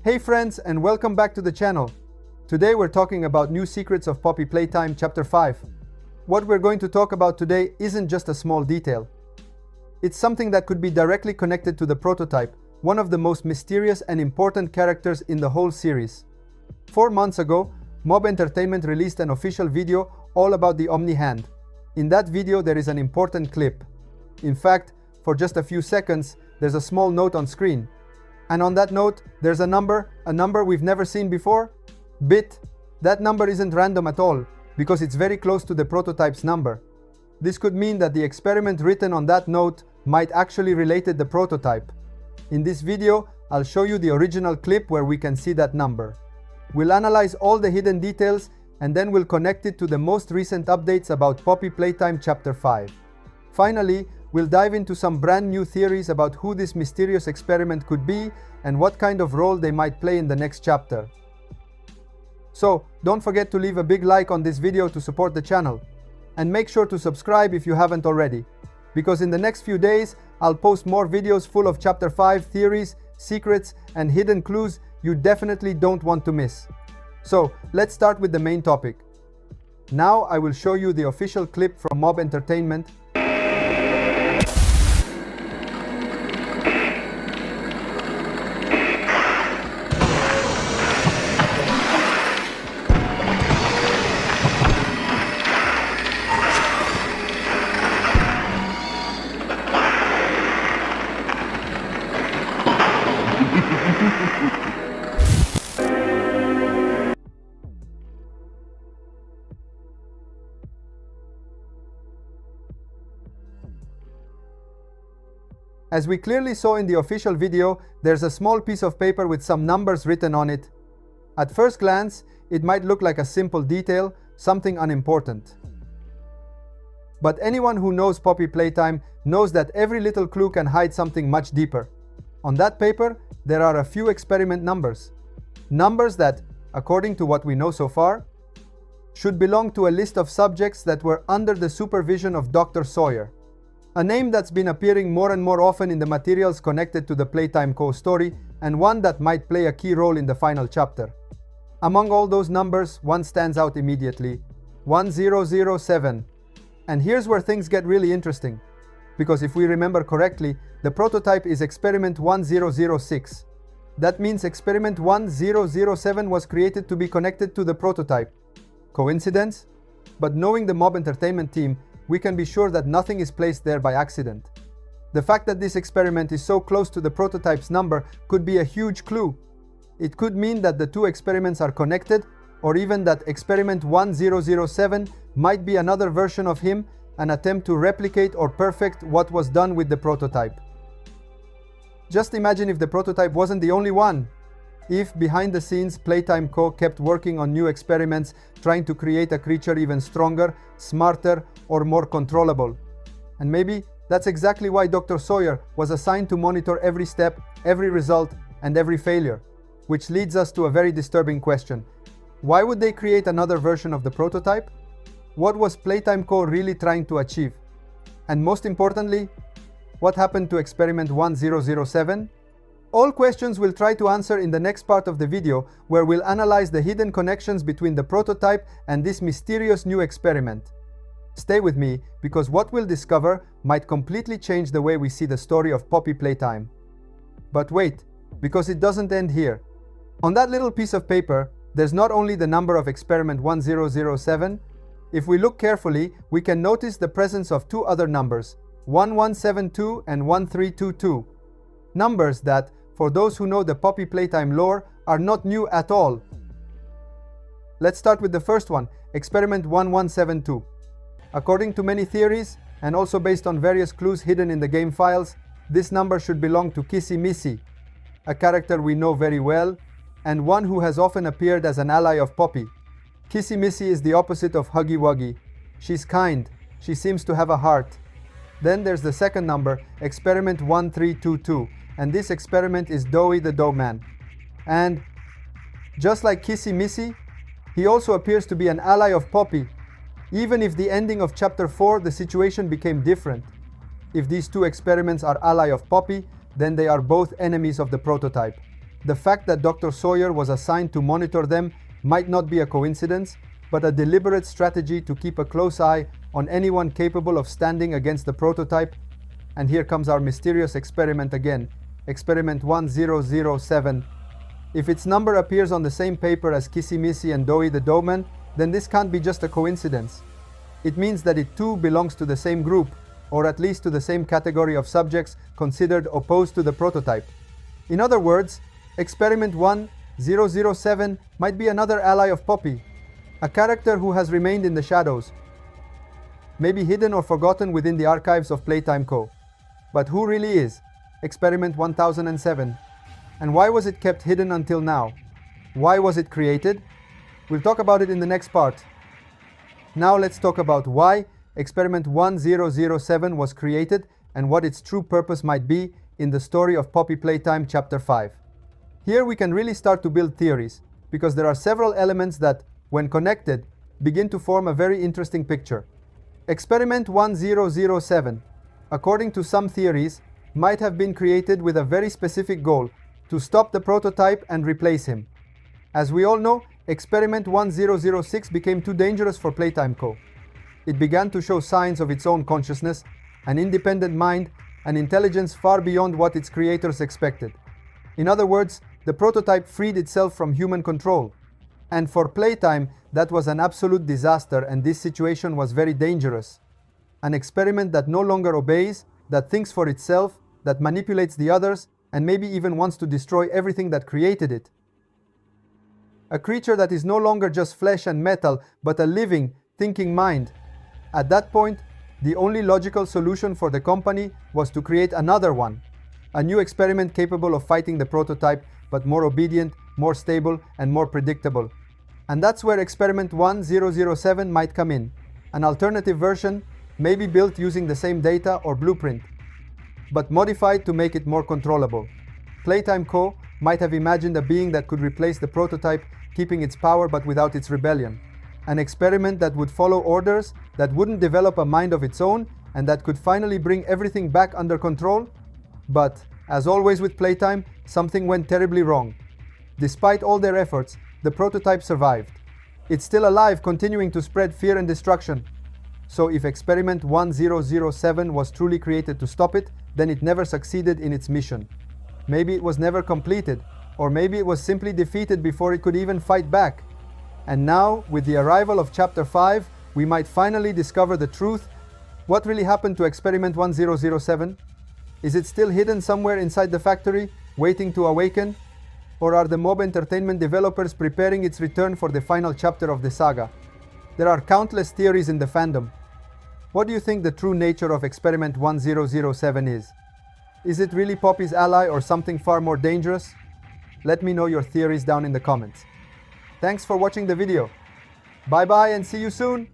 Hey friends, and welcome back to the channel. Today we're talking about new secrets of Poppy Playtime Chapter 5. What we're going to talk about today isn't just a small detail. It's something that could be directly connected to the prototype, one of the most mysterious and important characters in the whole series. 4 months ago, Mob Entertainment released an official video all about the Omni Hand. In that video there is an important clip. In fact, for just a few seconds, there's a small note on screen. And on that note, there's a number we've never seen before. Bit. That number isn't random at all, because it's very close to the prototype's number. This could mean that the experiment written on that note might actually relate to the prototype. In this video, I'll show you the original clip where we can see that number. We'll analyze all the hidden details, and then we'll connect it to the most recent updates about Poppy Playtime Chapter 5. Finally, we'll dive into some brand new theories about who this mysterious experiment could be and what kind of role they might play in the next chapter. So, don't forget to leave a big like on this video to support the channel. And make sure to subscribe if you haven't already, because in the next few days, I'll post more videos full of Chapter 5 theories, secrets, and hidden clues you definitely don't want to miss. So, let's start with the main topic. Now I will show you the official clip from Mob Entertainment. As we clearly saw in the official video, there's a small piece of paper with some numbers written on it. At first glance, it might look like a simple detail, something unimportant. But anyone who knows Poppy Playtime knows that every little clue can hide something much deeper. On that paper, there are a few experiment numbers. Numbers that, according to what we know so far, should belong to a list of subjects that were under the supervision of Dr. Sawyer. A name that's been appearing more and more often in the materials connected to the Playtime Co. story, and one that might play a key role in the final chapter. Among all those numbers, one stands out immediately: 1007. And here's where things get really interesting, because if we remember correctly, the prototype is experiment 1006. That means experiment 1007 was created to be connected to the prototype. Coincidence? But knowing the Mob Entertainment team, we can be sure that nothing is placed there by accident. The fact that this experiment is so close to the prototype's number could be a huge clue. It could mean that the two experiments are connected, or even that experiment 1007 might be another version of him, an attempt to replicate or perfect what was done with the prototype. Just imagine if the prototype wasn't the only one. If, behind the scenes, Playtime Co. kept working on new experiments, trying to create a creature even stronger, smarter, or more controllable. And maybe that's exactly why Dr. Sawyer was assigned to monitor every step, every result, and every failure. Which leads us to a very disturbing question. Why would they create another version of the prototype? What was Playtime Co. really trying to achieve? And most importantly, what happened to experiment 1007? All questions we'll try to answer in the next part of the video, where we'll analyze the hidden connections between the prototype and this mysterious new experiment. Stay with me, because what we'll discover might completely change the way we see the story of Poppy Playtime. But wait, because it doesn't end here. On that little piece of paper, there's not only the number of experiment 1007. If we look carefully, we can notice the presence of two other numbers, 1172 and 1322. Numbers that, for those who know the Poppy Playtime lore, are not new at all. Let's start with the first one, experiment 1172. According to many theories, and also based on various clues hidden in the game files, this number should belong to Kissy Missy, a character we know very well, and one who has often appeared as an ally of Poppy. Kissy Missy is the opposite of Huggy Wuggy. She's kind, she seems to have a heart. Then there's the second number, experiment 1322, and this experiment is Doughy the Dough Man. And, just like Kissy Missy, he also appears to be an ally of Poppy, even if the ending of Chapter 4 the situation became different. If these two experiments are ally of Poppy, then they are both enemies of the prototype. The fact that Dr. Sawyer was assigned to monitor them might not be a coincidence, but a deliberate strategy to keep a close eye on anyone capable of standing against the prototype. And here comes our mysterious experiment again, Experiment 1007. If its number appears on the same paper as Kissy Missy and Doughy the Doughman, then this can't be just a coincidence. It means that it too belongs to the same group, or at least to the same category of subjects considered opposed to the prototype. In other words, Experiment 1007 might be another ally of Poppy, a character who has remained in the shadows, maybe hidden or forgotten within the archives of Playtime Co. But who really is Experiment 1007? And why was it kept hidden until now? Why was it created? We'll talk about it in the next part. Now let's talk about why Experiment 1007 was created and what its true purpose might be in the story of Poppy Playtime Chapter 5. Here we can really start to build theories, because there are several elements that, when connected, begin to form a very interesting picture. Experiment 1007, according to some theories, might have been created with a very specific goal: to stop the prototype and replace him. As we all know, Experiment 1006 became too dangerous for Playtime Co. It began to show signs of its own consciousness, an independent mind, an intelligence far beyond what its creators expected. In other words, the prototype freed itself from human control. And for Playtime, that was an absolute disaster, and this situation was very dangerous. An experiment that no longer obeys, that thinks for itself, that manipulates the others, and maybe even wants to destroy everything that created it. A creature that is no longer just flesh and metal, but a living, thinking mind. At that point, the only logical solution for the company was to create another one. A new experiment capable of fighting the prototype, but more obedient, more stable, and more predictable. And that's where Experiment 1007 might come in. An alternative version, maybe built using the same data or blueprint, but modified to make it more controllable. Playtime Co. might have imagined a being that could replace the prototype, keeping its power but without its rebellion. An experiment that would follow orders, that wouldn't develop a mind of its own, and that could finally bring everything back under control. But, as always with Playtime, something went terribly wrong. Despite all their efforts, the prototype survived. It's still alive, continuing to spread fear and destruction. So if Experiment 1007 was truly created to stop it, then it never succeeded in its mission. Maybe it was never completed, or maybe it was simply defeated before it could even fight back. And now, with the arrival of Chapter 5, we might finally discover the truth. What really happened to Experiment 1007? Is it still hidden somewhere inside the factory, waiting to awaken? Or are the Mob Entertainment developers preparing its return for the final chapter of the saga? There are countless theories in the fandom. What do you think the true nature of Experiment 1007 is? Is it really Poppy's ally or something far more dangerous? Let me know your theories down in the comments. Thanks for watching the video. Bye bye and see you soon!